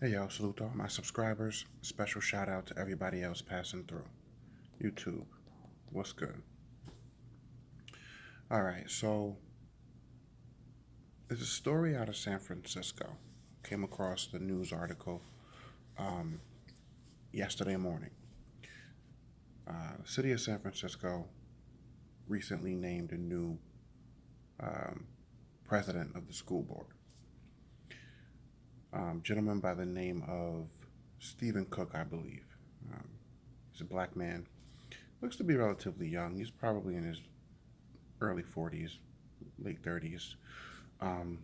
Hey yo, salute to all my subscribers. Special shout out to everybody else passing through. YouTube, what's good? Alright, so there's a story out of San Francisco. Came across the news article um, yesterday morning. The city of San Francisco recently named a new um, president of the school board. Gentleman by the name of Stephen Cook, I believe. Um, he's a black man. Looks to be relatively young. He's probably in his early 40s, late 30s. Um,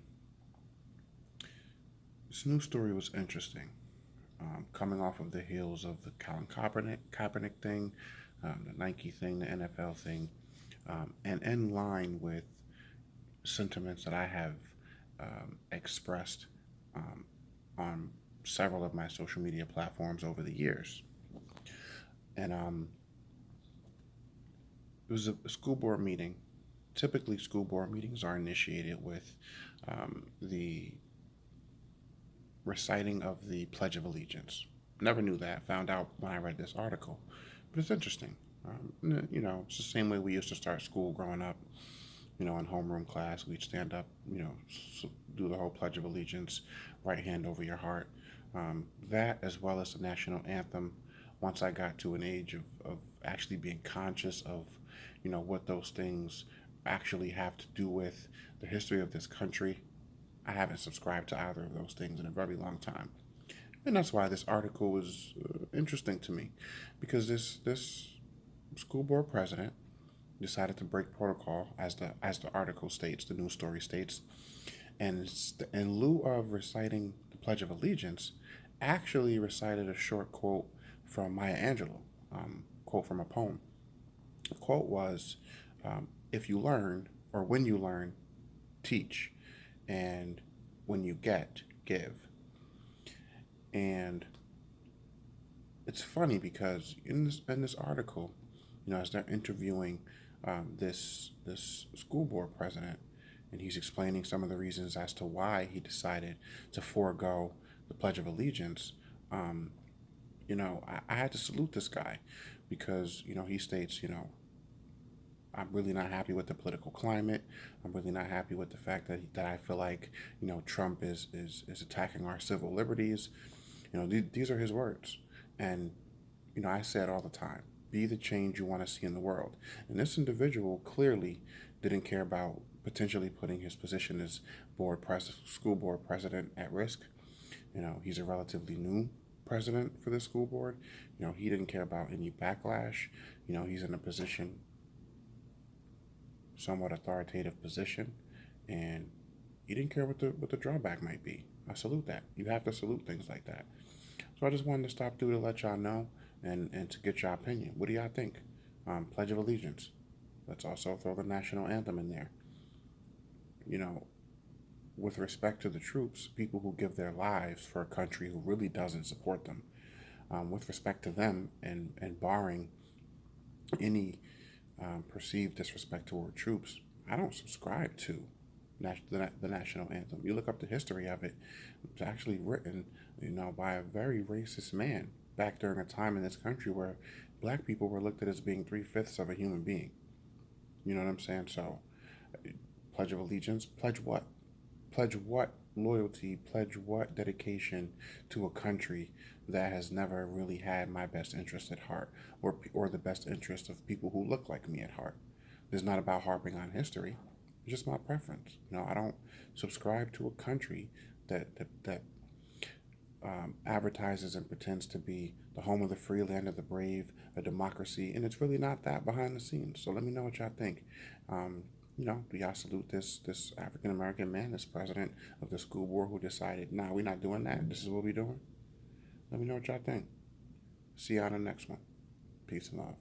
this news story was interesting. Coming off of the heels of the Colin Kaepernick thing, the Nike thing, the NFL thing, and in line with sentiments that I have expressed um, on several of my social media platforms over the years. And it was a school board meeting. Typically, school board meetings are initiated with the reciting of the Pledge of Allegiance. Never knew that. Found out when I read this article, but it's interesting. It's the same way we used to start school growing up. In homeroom class, we'd stand up, do the whole Pledge of Allegiance, right hand over your heart. That, as well as the national anthem, once I got to an age of actually being conscious of, what those things actually have to do with the history of this country, I haven't subscribed to either of those things in a very long time. And that's why this article was interesting to me, because this school board president decided to break protocol, as the article states, the news story states, and in lieu of reciting the Pledge of Allegiance, actually recited a short quote from Maya Angelou, quote from a poem. The quote was, "If you learn, or when you learn, teach, and when you get, give." And it's funny because in this article, as they're interviewing this school board president, and he's explaining some of the reasons as to why he decided to forego the Pledge of Allegiance. Um, I had to salute this guy because he states, I'm really not happy with the political climate. I'm really not happy with the fact that I feel like Trump is attacking our civil liberties. These are his words, and I say it all the time. Be the change you want to see in the world. And this individual clearly didn't care about potentially putting his position as school board president at risk. He's a relatively new president for the school board. He didn't care about any backlash. He's in a position, somewhat authoritative position, and he didn't care what the drawback might be. I salute that. You have to salute things like that. So I just wanted to stop through to let y'all know and to get your opinion. What do y'all think? Pledge of Allegiance. Let's also throw the national anthem in there. You know, with respect to the troops, people who give their lives for a country who really doesn't support them, with respect to them and barring any perceived disrespect toward troops, I don't subscribe to the national anthem. You look up the history of it; it's actually written, by a very racist man back during a time in this country where black people were looked at as being 3/5 of a human being. You know what I'm saying? So, Pledge of Allegiance, pledge what? Pledge what loyalty? Pledge what dedication to a country that has never really had my best interest at heart, or the best interest of people who look like me at heart? It's not about harping on history. It's just my preference. I don't subscribe to a country that advertises and pretends to be the home of the free, land of the brave, a democracy, and it's really not that behind the scenes. So let me know what y'all think. Do y'all salute this African American man, this president of the school board who decided, nah, we're not doing that. This is what we're doing. Let me know what y'all think. See y'all on the next one. Peace and love.